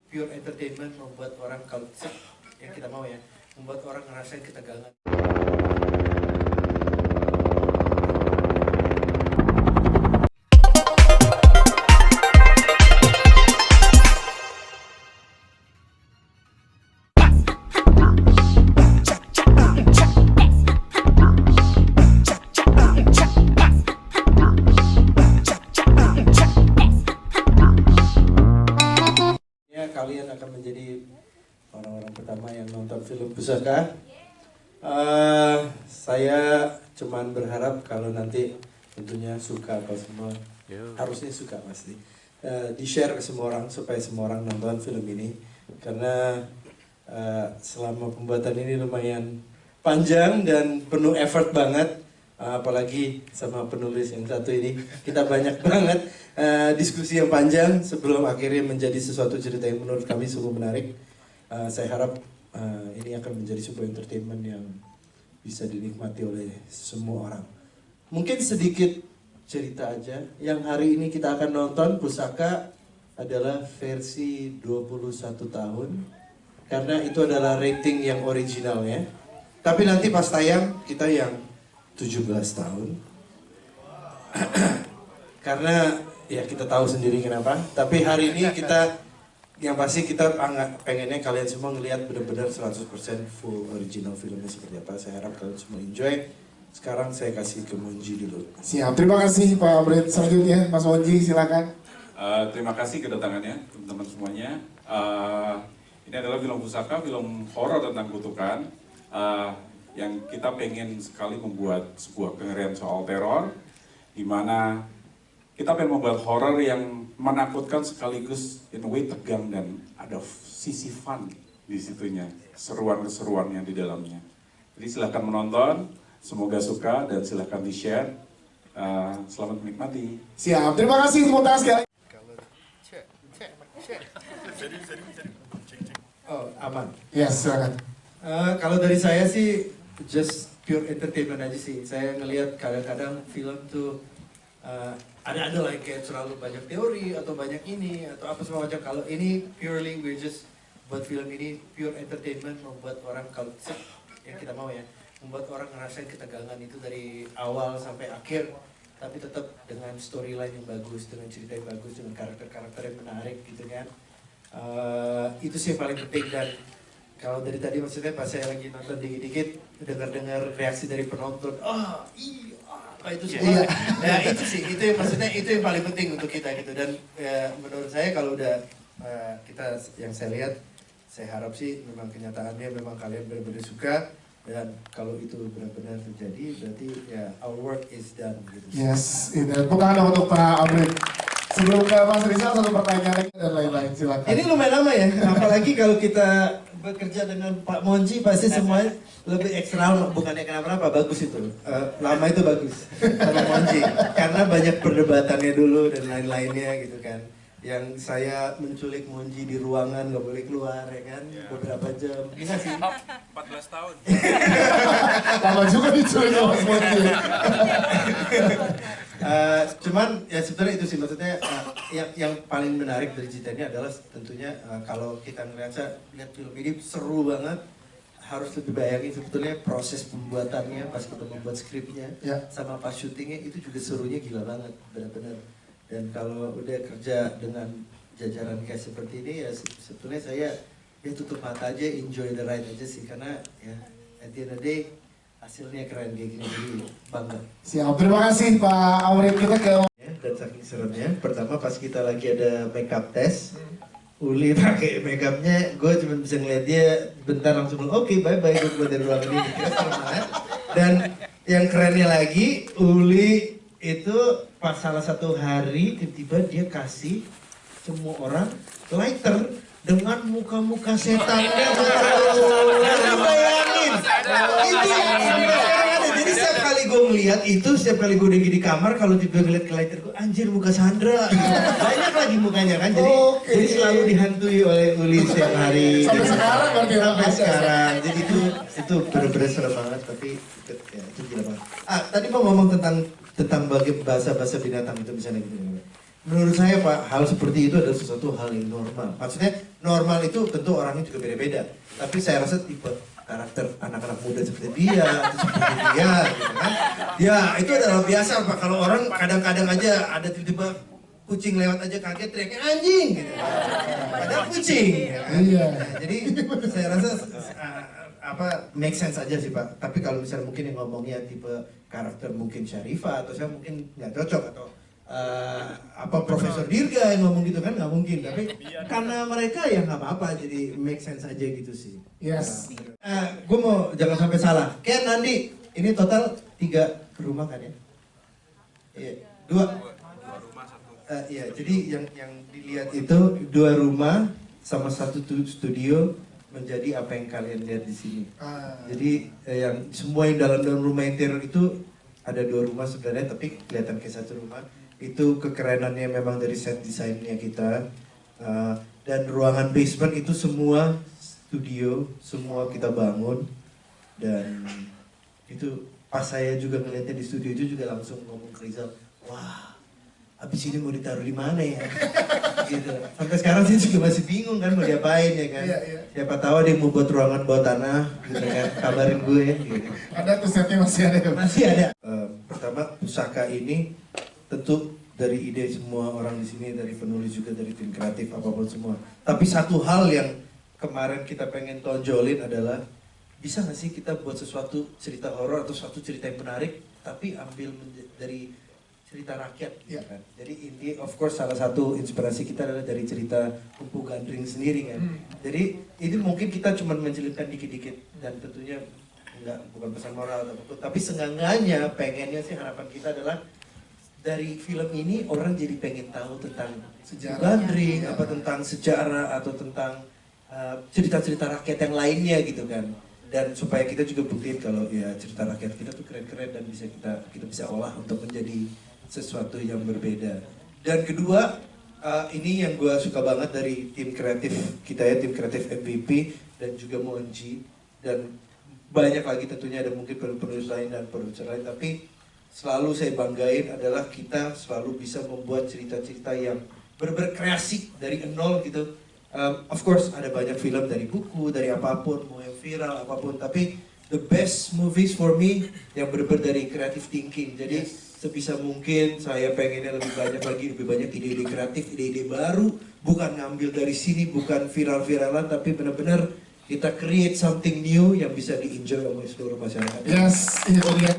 pure entertainment, membuat orang kalau yang kita mau ya, membuat orang ngerasain ketegangan. Kalian akan menjadi orang-orang pertama yang nonton film Pusaka. Saya cuman berharap kalau nanti tentunya suka apa semua, harusnya suka pasti. Di-share ke semua orang supaya semua orang nonton film ini. Karena selama pembuatan ini lumayan panjang dan penuh effort banget. Apalagi sama penulis yang satu ini, kita banyak banget diskusi yang panjang sebelum akhirnya menjadi sesuatu cerita yang menurut kami sungguh menarik. Saya harap ini akan menjadi sebuah entertainment yang bisa dinikmati oleh semua orang. Mungkin sedikit cerita aja, yang hari ini kita akan nonton Pusaka adalah versi 21 tahun, karena itu adalah rating yang original ya. Tapi nanti pas tayang kita yang 17 tahun. Karena ya kita tahu sendiri kenapa. Tapi hari ini kita, yang pasti kita pengennya kalian semua ngelihat benar-benar 100% full original filmnya seperti apa. Saya harap kalian semua enjoy. Sekarang saya kasih ke Monji dulu. Siap, terima kasih Pak Amrit. Selanjutnya Mas Monji silakan. Terima kasih kedatangannya teman-teman semuanya. Ini adalah film Pusaka, film horor tentang kutukan. Yang kita pengen sekali membuat sebuah kengerian soal teror, di mana kita pengen membuat horor yang menakutkan sekaligus in a way tegang dan ada sisi fun di situnya, seruan-keseruan yang di dalamnya. Jadi silahkan menonton, semoga suka dan silahkan di-share. Selamat menikmati. Siap, terima kasih tepuk tangan sekali. Oh, aman. Yes, silakan. Kalau dari saya sih just pure entertainment aja sih. Saya ngelihat kadang-kadang film tuh ada like kayak terlalu banyak teori atau banyak ini atau apa semua macam. Kalau ini purely we just buat film ini pure entertainment, membuat orang kalau yang kita mau ya, membuat orang ngerasain ketegangan itu dari awal sampai akhir, tapi tetap dengan storyline yang bagus, dengan cerita yang bagus, dengan karakter-karakter yang menarik gitu kan. Itu sih yang paling penting. Dan kalau dari tadi maksudnya pas saya lagi nonton dikit-dikit dengar-dengar reaksi dari penonton, apa itu semua. Ya itu sih, itu yang maksudnya itu yang paling penting untuk kita gitu. Dan menurut saya kalau udah kita yang saya lihat, saya harap sih memang kenyataannya memang kalian benar-benar suka, dan kalau itu benar-benar terjadi berarti ya our work is done gitu. Yes, dan bukan untuk Pak Amrit. Sebelum ke Mas Rizal, satu pertanyaan lagi dan lain-lain, silakan. Ini lumayan lama ya, apalagi kalau kita bekerja dengan Pak Monji pasti semuanya lebih ekstra, bukannya kenapa-napa, bagus itu. Lama itu bagus sama Monji, karena banyak perdebatannya dulu dan lain-lainnya gitu kan. Yang saya menculik Monji di ruangan, nggak boleh keluar ya kan, beberapa jam. Ini sih 14 tahun. Lama juga diculik sama Mas Monji. Cuman ya sebetulnya itu sih maksudnya yang paling menarik dari cerita ini adalah tentunya kalau kita lihat film ini seru banget, harus lebih bayangin sebetulnya proses pembuatannya pas kita membuat skripnya sama pas syutingnya itu juga serunya gila banget benar-benar. Dan kalau udah kerja dengan jajaran kayak seperti ini ya sebetulnya saya ya tutup mata aja, enjoy the ride aja sih, karena ya at the end of the day hasilnya keren kayak gini, jadi bangga. Siap, terima kasih Pak Amrit. Kita ke Dan saking seremnya, pertama pas kita lagi ada makeup test, Uli pakai makeupnya, gue cuma bisa ngeliat dia bentar langsung bilang oke, bye-bye, gue keluar dari ruangan ini. Kita serem banget. Dan yang kerennya lagi, Uli itu pas salah satu hari tiba-tiba dia kasih semua orang lighter dengan muka-muka setannya. Bayangin, itu yang sampai sekarang ada. Jadi setiap kali gue ngeliat itu, setiap kali gue udah di kamar, kalau tiba-tiba ngeliat ke lighter gue, anjir muka Sandra. Banyak lagi mukanya kan, jadi selalu dihantui oleh Uli setiap hari. Sampai sekarang berarti ya? Sampai sekarang, jadi itu bener-bener serem banget, tapi ya, itu gila banget. Tadi mau ngomong tentang bahasa binatang itu misalnya gitu. menurut saya Pak, hal seperti itu adalah sesuatu hal yang normal. Maksudnya normal itu tentu orangnya juga beda-beda. Tapi saya rasa tipe karakter anak-anak muda seperti dia, atau seperti dia, gitu kan. Ya itu adalah biasa Pak. Kalau orang kadang-kadang aja ada tiba-tiba kucing lewat aja kaget teriaknya anjing, gitu. Padahal kucing. Ya kan? Iya. Jadi saya rasa make sense aja sih Pak. Tapi kalau misalnya mungkin yang ngomongnya tipe karakter mungkin Syarifah atau saya mungkin nggak cocok atau Profesor Dirga yang ngomong gitu kan nggak mungkin. Tapi karena mereka ya nggak apa-apa jadi make sense aja gitu sih. Yes. Gue mau jangan sampai salah. Ken, Nandi, ini total 3 rumah kan ya? Iya, 2. Iya, jadi yang dilihat itu 2 rumah sama 1 studio menjadi apa yang kalian lihat di sini. Jadi yang semua yang dalam rumah interior itu ada 2 rumah sebenarnya, tapi kelihatan kayak 1 rumah. Itu kekerenannya memang dari set desainnya kita. Dan ruangan basement itu semua studio, semua kita bangun. Dan itu pas saya juga ngeliatnya di studio itu juga langsung ngomong ke Rizal, wah, abis ini mau ditaruh di mana ya? Gitu. Sampai sekarang sih juga masih bingung kan mau diapain ya kan? Iya. Siapa tahu ada yang mau buat ruangan bawah tanah, gitu kan? Kabarin gue. Gitu. Ada tuh setnya masih ada. Masih ada. Pertama pusaka ini tentu dari ide semua orang di sini, dari penulis juga, dari tim kreatif apapun semua. Tapi satu hal yang kemarin kita pengen tonjolin adalah bisa nggak sih kita buat sesuatu cerita horor atau suatu cerita yang menarik, tapi ambil dari cerita rakyat, gitu kan. Jadi ini of course salah satu inspirasi kita adalah dari cerita Empu Gandring sendiri kan. Jadi ini mungkin kita cuma menjelitkan dikit-dikit dan tentunya bukan pesan moral atau apapun, tapi seenggaknya pengennya sih harapan kita adalah dari film ini orang jadi pengen tahu tentang sejarah Gandring, apa tentang sejarah atau tentang cerita-cerita rakyat yang lainnya gitu kan. Dan supaya kita juga buktiin kalau ya cerita rakyat kita tuh keren-keren dan bisa kita bisa olah untuk menjadi sesuatu yang berbeda. Dan kedua, ini yang gue suka banget dari tim kreatif kita ya, tim kreatif MVP dan juga Monji dan banyak lagi tentunya ada mungkin penulis lain dan produser lain, tapi selalu saya banggain adalah kita selalu bisa membuat cerita-cerita yang berkreasi dari nol gitu. Of course ada banyak film dari buku, dari apapun, mau yang viral apapun, tapi the best movies for me yang benar dari creative thinking. Jadi sebisa mungkin saya pengennya lebih banyak lagi, lebih banyak ide-ide kreatif, ide-ide baru, bukan ngambil dari sini, bukan viral-viralan, tapi benar-benar kita create something new yang bisa di-enjoy oleh seluruh masyarakat. Yes, itu dia.